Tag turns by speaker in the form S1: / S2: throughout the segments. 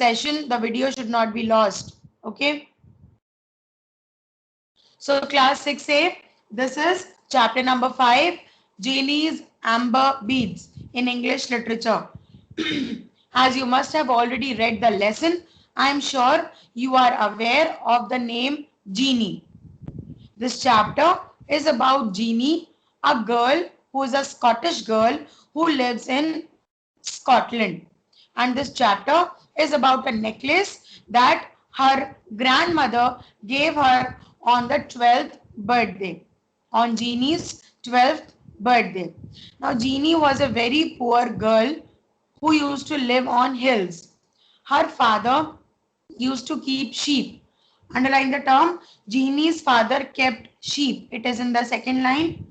S1: session, the video should not be lost. Okay. So class 6A, this is chapter number 5, Genie's Amber Beads in English literature. As you must have already read the lesson, I am sure you are aware of the name Genie. This chapter is about Jeanie, a girl who is a Scottish girl who lives in Scotland. And this chapter is about a necklace that her grandmother gave her on the 12th birthday, on Jeannie's 12th birthday. Now, Jeannie was a very poor girl who used to live on hills. Her father used to keep sheep. Underline the term, Jeannie's father kept sheep. It is in the second line.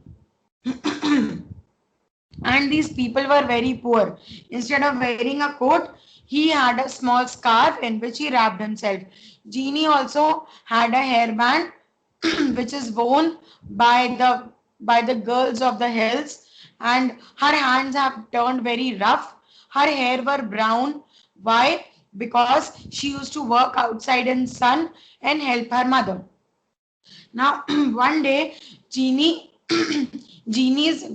S1: And these people were very poor. Instead of wearing a coat, he had a small scarf in which he wrapped himself. Jeannie also had a hairband which is worn by the girls of the hills, and her hands have turned very rough. Her hair were brown. Why? Because she used to work outside in sun and help her mother. Now, one day, Jeannie's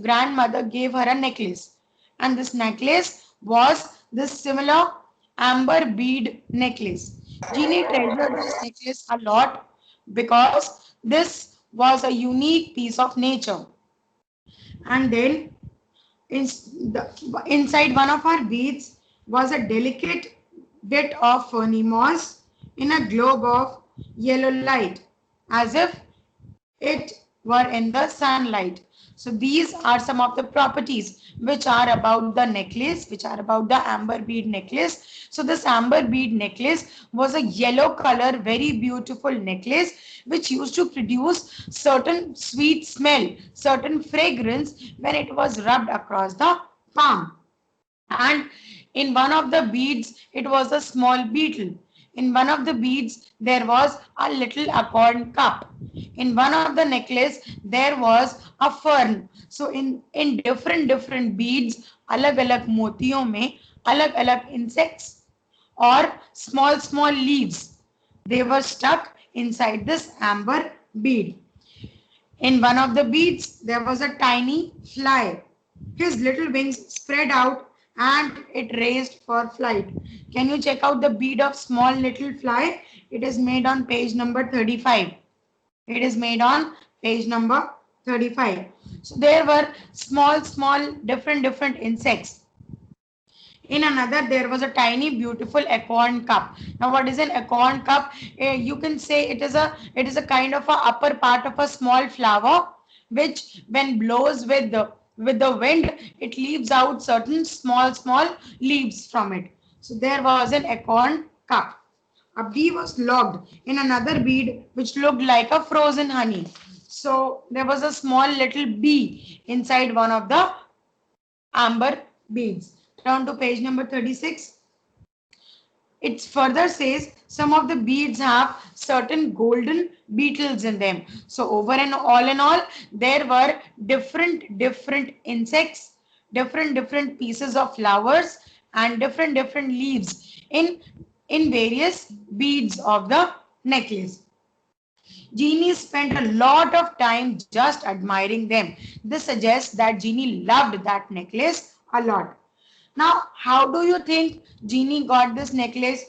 S1: grandmother gave her a necklace, and this necklace was this similar amber bead necklace. Jeannie treasured this necklace a lot because this was a unique piece of nature. And then inside one of her beads was a delicate bit of ferny moss in a globe of yellow light, as if it were in the sunlight. So these are some of the properties which are about the necklace, which are about the amber bead necklace. So this amber bead necklace was a yellow color, very beautiful necklace which used to produce certain sweet smell, certain fragrance when it was rubbed across the palm. And in one of the beads, it was a small beetle. In one of the beads, there was a little acorn cup. In one of the necklace, there was a fern. So in different beads, अलग-अलग मोतियों में अलग-अलग insects or small leaves, they were stuck inside this amber bead. In one of the beads, there was a tiny fly. His little wings spread out and it raised for flight. Can you check out the bead of small little fly? It is made on page number 35. It is made on page number 35. So there were small different insects. In another, there was a tiny beautiful acorn cup. Now what is an acorn cup? You can say it is a kind of a upper part of a small flower which when blows with the wind, it leaves out certain small leaves from it. So there was an acorn cup. A bee was locked in another bead which looked like a frozen honey. So there was a small little bee inside one of the amber beads. Turn to page number 36. It further says some of the beads have certain golden beetles in them. So over and all in all, there were different insects, different pieces of flowers and different leaves in various beads of the necklace. Jeannie spent a lot of time just admiring them. This suggests that Jeannie loved that necklace a lot. Now, how do you think Jeannie got this necklace?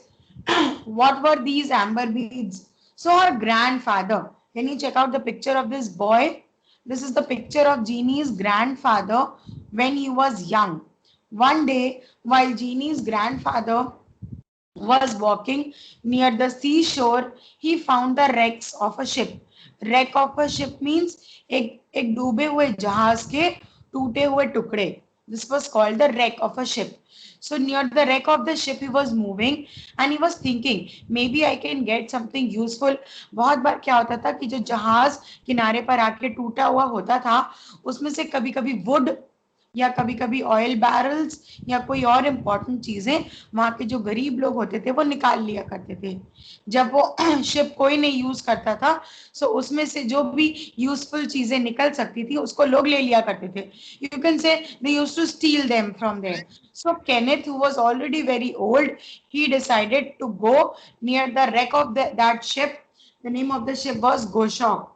S1: What were these amber beads? So her grandfather, can you check out the picture of this boy? This is the picture of Jeannie's grandfather when he was young. One day, while Jeannie's grandfather was walking near the seashore, he found the wrecks of a ship. Wreck of a ship means एक डूबे हुए जहाज के टूटे हुए टुकड़े. This was called the wreck of a ship. So near the wreck of the ship he was moving and he was thinking maybe I can get something useful. बहुत बार क्या होता था कि जो जहाज किनारे पर आके टूटा हुआ होता था उसमें से कभी-कभी wood या कभी कभी ऑयल बैरल्स या कोई और इम्पोर्टेंट चीजें वहां के जो गरीब लोग होते थे वो निकाल लिया करते थे। जब वो शिप कोई नहीं यूज करता था, सो उसमें से जो भी यूजफुल चीजें निकल सकती थी उसको लोग ले लिया करते थे। You can say they used to steal them from there. So Kenneth, who was already very old, he decided to go near the wreck of that ship. The name of the ship was Goshawk.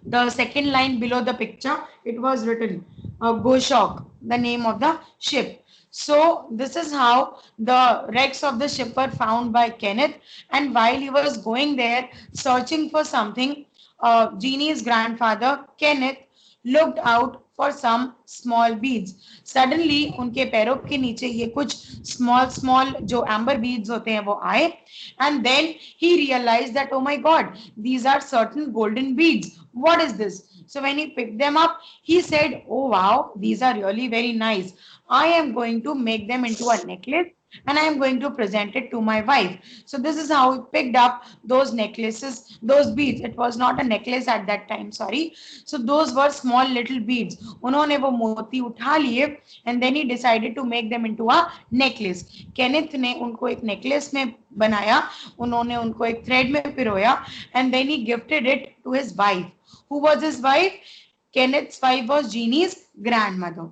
S1: The second line below the picture, it was written Goshawk, the name of the ship. So this is how the wrecks of the ship were found by Kenneth. And while he was going there searching for something, Jeannie's grandfather Kenneth looked out for some small beads. Suddenly उनके पैरों के नीचे ये कुछ small जो amber beads होते हैं वो आए, and then he realized that, oh my God, these are certain golden beads. What is this? So when he picked them up, he said, oh wow, these are really very nice. I am going to make them into a necklace and I am going to present it to my wife. So this is how he picked up those necklaces, those beads. It was not a necklace at that time, sorry. So those were small little beads. उन्होंने वो मोती उठा लिए and then he decided to make them into a necklace. Kenneth ने उनको एक necklace में बनाया, उन्होंने उनको एक thread में पिरोया and then he gifted it to his wife. Who was his wife? Kenneth's wife was Jeannie's grandmother.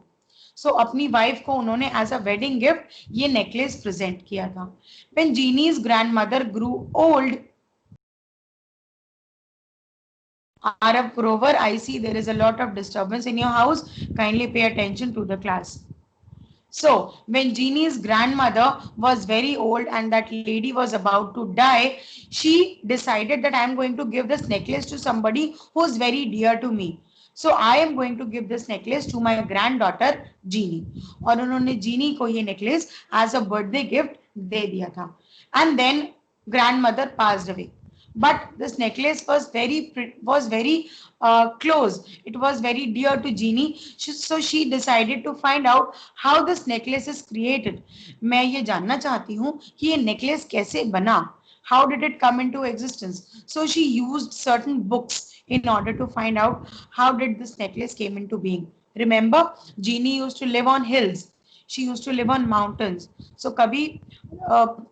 S1: So अपनी वाइफ को उन्होंने एज अ वेडिंग गिफ्ट ये नेकलेस प्रेजेंट किया था. When Jeannie's grandmother grew old, Arav Grover, I see there is a lot of disturbance in your house. Kindly pay attention to the class. So when Jeannie's grandmother was very old and that lady was about to die, she decided that I am going to give this necklace to somebody who is very dear to me. So I am going to give this necklace to my granddaughter Jeannie. और उन्होंने जीनी को ये necklace as a birthday gift दे दिया था. And then grandmother passed away. But this necklace was very close. It was very dear to Jeannie. So she decided to find out how this necklace is created. मैं ये जानना चाहती हूँ कि ये necklace कैसे बना. How did it come into existence? So she used certain books in order to find out how did this necklace came into being. Remember, Jeannie used to live on hills. She used to live on mountains. So कभी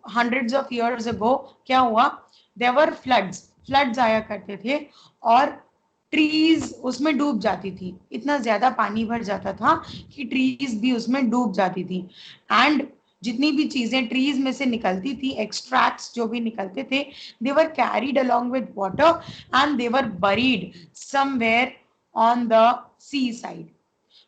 S1: hundreds of years ago क्या हुआ? There were floods आया करते थे और trees उसमें डूब जाती थी. इतना ज्यादा पानी भर जाता था कि ट्रीज भी उसमें डूब जाती थी. एंड जितनी भी चीजें ट्रीज में से निकलती थी, एक्सट्रैक्ट्स जो भी निकलते थे, they were carried along with water and they were buried somewhere on the sea side.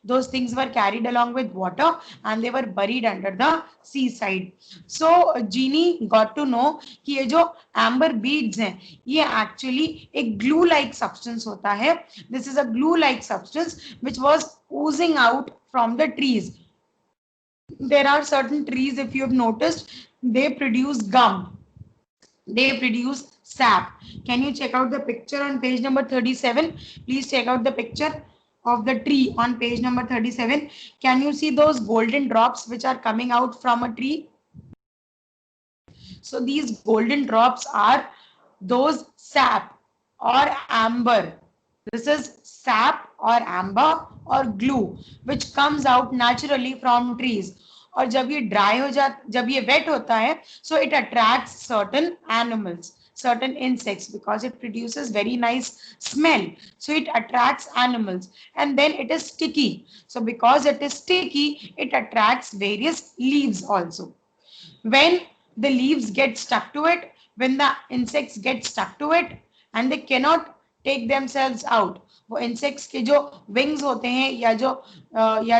S1: Those things were carried along with water and they were buried under the seaside. So Jeannie got to know कि ये जो amber beads हैं ये actually एक glue like substance होता है. This is a glue like substance which was oozing out from the trees. There are certain trees, if you have noticed, they produce gum, they produce sap. Can you check out the picture on page number 37? Please check out the picture of the tree on page number 37. Can you see those golden drops which are coming out from a tree? So these golden drops are those sap or amber. This is sap or amber or glue which comes out naturally from trees. और जब ये dry हो जब ये wait होता है, so it attracts certain animals, certain insects, because it produces very nice smell. So it attracts animals and then it is sticky. So because it is sticky, it attracts various leaves also. When the leaves get stuck to it, when the insects get stuck to it and they cannot take themselves out, वो insects के जो wings होते हैं या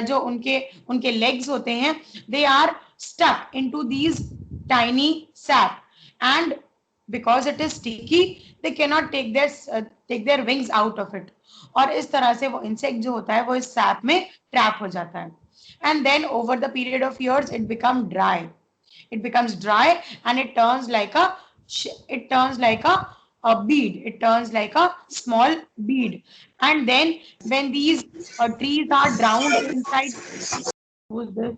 S1: जो उनके legs होते हैं, they are stuck into these tiny sap, and because it is sticky, they cannot take their wings out of it. और इस तरह से वो insect जो होता है वो इस sap में trap हो जाता है. And then over the period of years, it becomes dry. It becomes dry and it turns like a bead. It turns like a small bead. And then when these trees are drowned inside, who's this?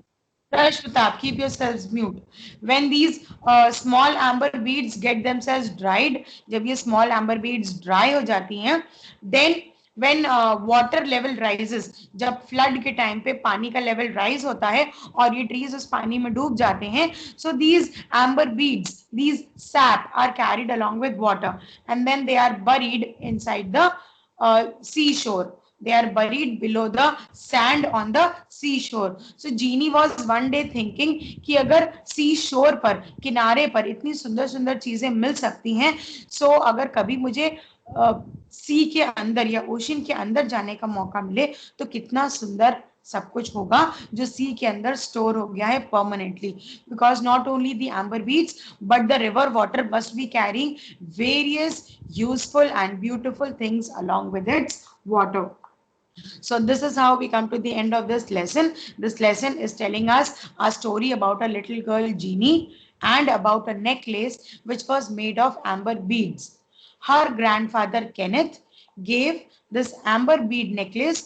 S1: Rashmitab, keep yourselves mute. When these small amber beads get themselves dried, जब ये small amber beads dry हो जाती हैं, then when water level rises, जब flood के time पे पानी का level rise होता है और ये trees उस पानी में डूब जाते हैं, so these amber beads, these sap are carried along with water and then they are buried inside the seashore. They are buried below the sand on the seashore. So Genie was one day thinking कि अगर seashore पर, किनारे पर इतनी सुंदर सुंदर चीजें मिल सकती हैं, so अगर कभी मुझे सी के अंदर या ओशन के अंदर जाने का मौका मिले तो कितना सुंदर सब कुछ होगा जो सी के अंदर स्टोर हो गया है permanently. Because not only the amber beads but the river water must be carrying various useful and beautiful things along with its water. So this is how we come to the end of this lesson. This lesson is telling us a story about a little girl Genie and about a necklace which was made of amber beads. Her grandfather Kenneth gave this amber bead necklace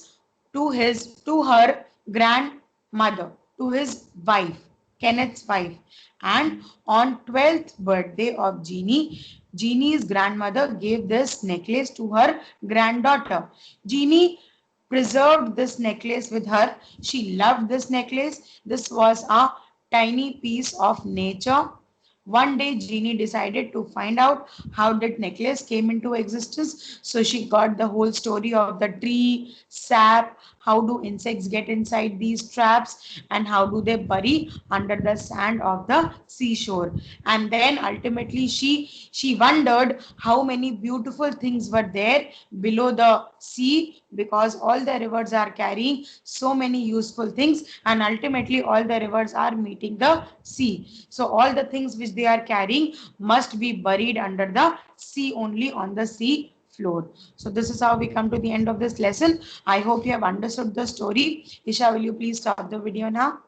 S1: to her grandmother, to his wife, Kenneth's wife. And on 12th birthday of Genie's grandmother gave this necklace to her granddaughter. Genie preserved this necklace with her. She loved this necklace. This was a tiny piece of nature. One day Genie decided to find out how that necklace came into existence. So she got the whole story of the tree, sap, how do insects get inside these traps, and how do they bury under the sand of the seashore. And then ultimately she wondered how many beautiful things were there below the sea, because all the rivers are carrying so many useful things and ultimately all the rivers are meeting the sea. So all the things which they are carrying must be buried under the sea, only on the sea floor. So this is how we come to the end of this lesson. I hope you have understood the story. Isha, will you please stop the video now?